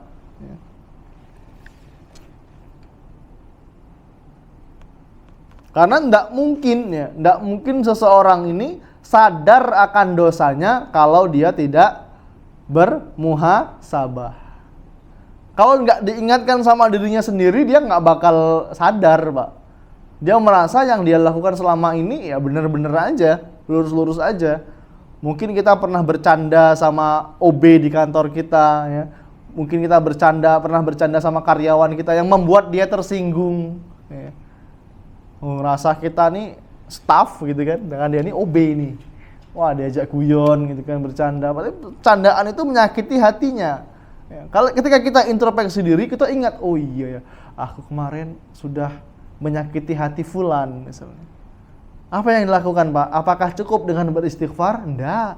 [SPEAKER 1] Karena tidak mungkin seseorang ini sadar akan dosanya kalau dia tidak bermuhasabah. Kalau nggak diingatkan sama dirinya sendiri, dia nggak bakal sadar, Pak. Dia merasa yang dia lakukan selama ini ya benar-benar aja, lurus-lurus aja. Mungkin kita pernah bercanda sama OB di kantor kita, ya. Mungkin kita pernah bercanda sama karyawan kita yang membuat dia tersinggung, ya. Ngerasa kita nih staff gitu kan, dengan dia nih OB nih. Wah, diajak guyon gitu kan, bercanda. Padahal candaan itu menyakiti hatinya. Ya, kalau ketika kita introspeksi diri, kita ingat, oh iya ya, aku kemarin sudah menyakiti hati fulan misalnya. Apa yang dilakukan, Pak? Apakah cukup dengan beristighfar? Enggak.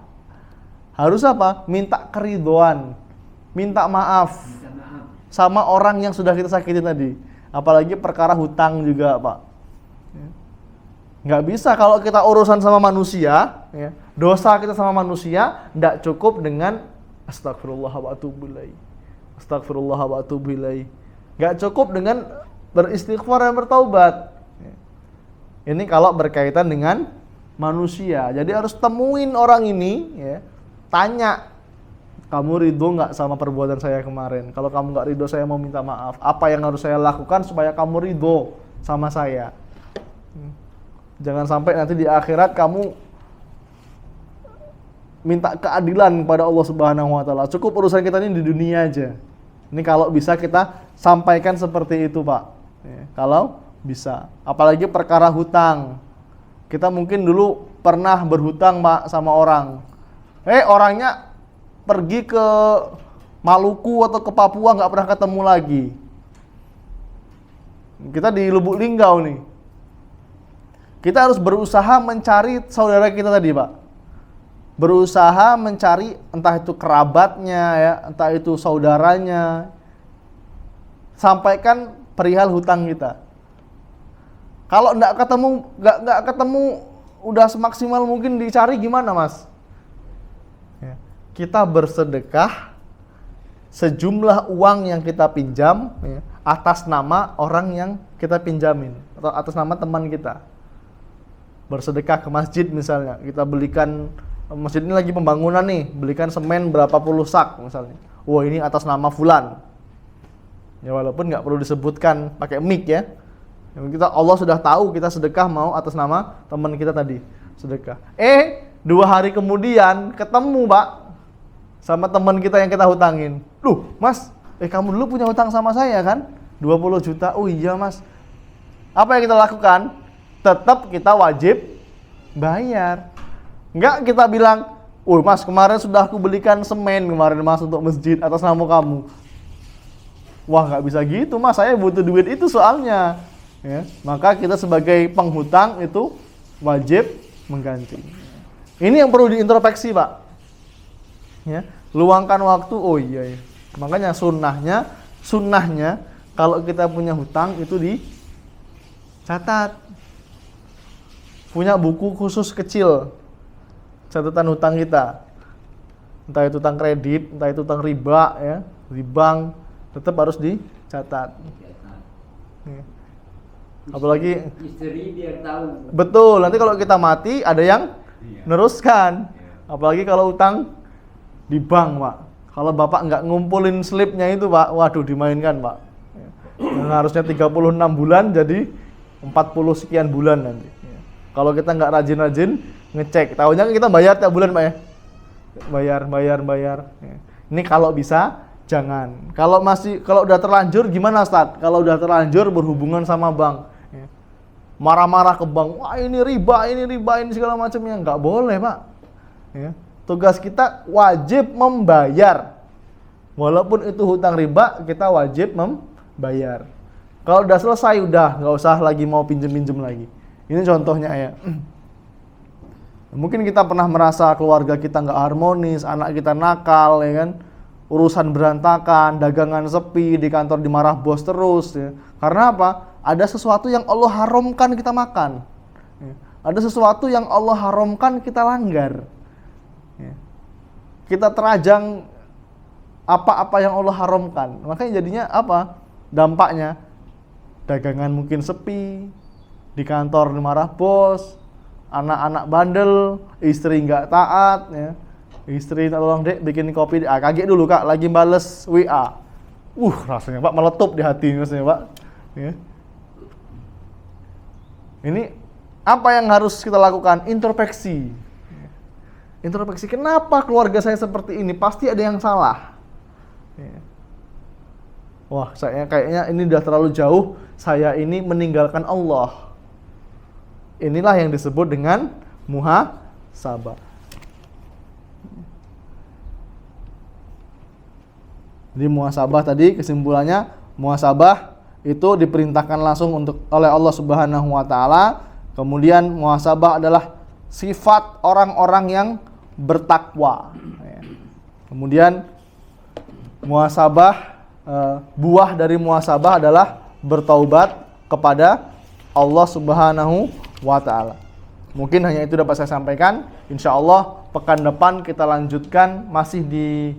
[SPEAKER 1] Harus apa? Minta keridhaan, minta maaf sama orang yang sudah kita sakiti tadi. Apalagi perkara hutang juga, Pak. Nggak bisa kalau kita urusan sama manusia, ya, dosa kita sama manusia, nggak cukup dengan astagfirullah wa atubu ilaih. Astagfirullah wa atubu ilaih. Nggak cukup dengan beristighfar dan bertaubat. Ini kalau berkaitan dengan manusia. Jadi harus temuin orang ini, ya, tanya kamu ridho nggak sama perbuatan saya kemarin? Kalau kamu nggak ridho, saya mau minta maaf. Apa yang harus saya lakukan supaya kamu ridho sama saya? Jangan sampai nanti di akhirat kamu minta keadilan kepada Allah Subhanahu wa taala. Cukup urusan kita ini di dunia aja. Ini kalau bisa kita sampaikan seperti itu, Pak. Kalau bisa. Apalagi perkara hutang. Kita mungkin dulu pernah berhutang, Pak, sama orang. Orangnya pergi ke Maluku atau ke Papua, nggak pernah ketemu lagi. Kita di Lubuk Linggau nih. Kita harus berusaha mencari saudara kita tadi, Pak. Berusaha mencari entah itu kerabatnya, ya, entah itu saudaranya. Sampaikan perihal hutang kita. Kalau nggak ketemu, udah semaksimal mungkin dicari, gimana, Mas? Kita bersedekah sejumlah uang yang kita pinjam, ya, atas nama orang yang kita pinjamin atau atas nama teman kita. Bersedekah ke masjid misalnya, kita belikan, masjid ini lagi pembangunan nih, belikan semen berapa puluh sak misalnya. Wah, ini atas nama fulan. Ya, walaupun nggak perlu disebutkan pakai mic ya. Kita, Allah sudah tahu kita sedekah mau atas nama teman kita tadi sedekah. 2 hari kemudian ketemu, Pak, sama teman kita yang kita hutangin. Loh, Mas, kamu dulu punya hutang sama saya kan? 20 juta. Oh iya, Mas. Apa yang kita lakukan? Tetap kita wajib bayar. Enggak kita bilang, "Oh, Mas, kemarin sudah aku belikan semen kemarin, Mas, untuk masjid atas nama kamu." Wah, nggak bisa gitu, Mas. Saya butuh duit itu soalnya. Ya, maka kita sebagai penghutang itu wajib mengganti. Ini yang perlu diintrospeksi, Pak. Ya, luangkan waktu. Oh iya, iya. Makanya sunnahnya kalau kita punya hutang itu dicatat. Punya buku khusus kecil catatan hutang kita. Entah itu hutang kredit, entah itu hutang riba ya, di bank, tetap harus dicatat. Ya. Apalagi
[SPEAKER 2] istri biar tahu.
[SPEAKER 1] Betul, nanti kalau kita mati ada yang neruskan. Apalagi kalau utang di bank, Pak. Kalau Bapak nggak ngumpulin slipnya itu, Pak, waduh, dimainkan, Pak. Yang harusnya 36 bulan jadi 40 sekian bulan nanti. Kalau kita nggak rajin-rajin ngecek, tahunya kita bayar tiap bulan, Pak ya. Bayar. Ini kalau bisa jangan. Kalau udah terlanjur gimana, Ustaz? Kalau udah terlanjur berhubungan sama bank, marah-marah ke bank, wah ini riba, ini segala macamnya, nggak boleh, Pak. Ya. Tugas kita wajib membayar. Walaupun itu hutang riba, kita wajib membayar. Kalau udah selesai, udah nggak usah lagi mau pinjem-pinjem lagi. Ini contohnya ya. Mungkin kita pernah merasa keluarga kita nggak harmonis, anak kita nakal, ya kan? Urusan berantakan, dagangan sepi, di kantor dimarah bos terus. Ya. Karena apa? Ada sesuatu yang Allah haramkan kita makan. Ya. Ada sesuatu yang Allah haramkan kita langgar. Ya. Kita terajang apa-apa yang Allah haramkan. Makanya jadinya apa? Dampaknya dagangan mungkin sepi, di kantor dimarah bos, anak-anak bandel, istri nggak taat, ya. Istri tolong dek bikin kopi, kaget dulu Kak, lagi bales WA. Rasanya Pak meletup di hati rasanya Pak. Ya. Ini apa yang harus kita lakukan? Introspeksi. Introspeksi, kenapa keluarga saya seperti ini? Pasti ada yang salah. Ya. Wah, saya kayaknya ini udah terlalu jauh, saya ini meninggalkan Allah. Inilah yang disebut dengan muhasabah. Jadi muhasabah tadi kesimpulannya, muhasabah itu diperintahkan langsung oleh Allah Subhanahu wa taala. Kemudian muhasabah adalah sifat orang-orang yang bertakwa. Kemudian muhasabah, buah dari muhasabah adalah bertaubat kepada Allah Subhanahu wa ta'ala. Mungkin hanya itu dapat saya sampaikan. Insya Allah pekan depan kita lanjutkan masih di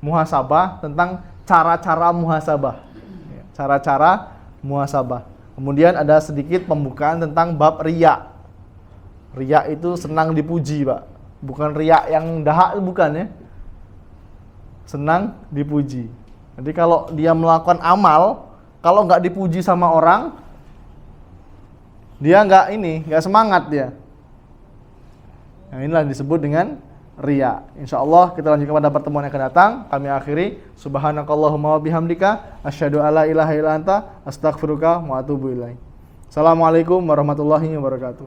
[SPEAKER 1] muhasabah, tentang cara-cara muhasabah. Cara-cara muhasabah. Kemudian ada sedikit pembukaan tentang bab riya. Riya itu senang dipuji, Pak. Bukan riya yang dahak, bukan ya. senang dipuji. Jadi kalau dia melakukan amal, kalau nggak dipuji sama orang, dia nggak semangat dia. Nah, inilah disebut dengan riya. Insyaallah kita lanjutkan pada pertemuan yang akan datang. Kami akhiri subhanakallahumma wa bihamdika asyhadu alla ilaha illa anta astaghfiruka wa atubu ilaik. Assalamualaikum warahmatullahi wabarakatuh.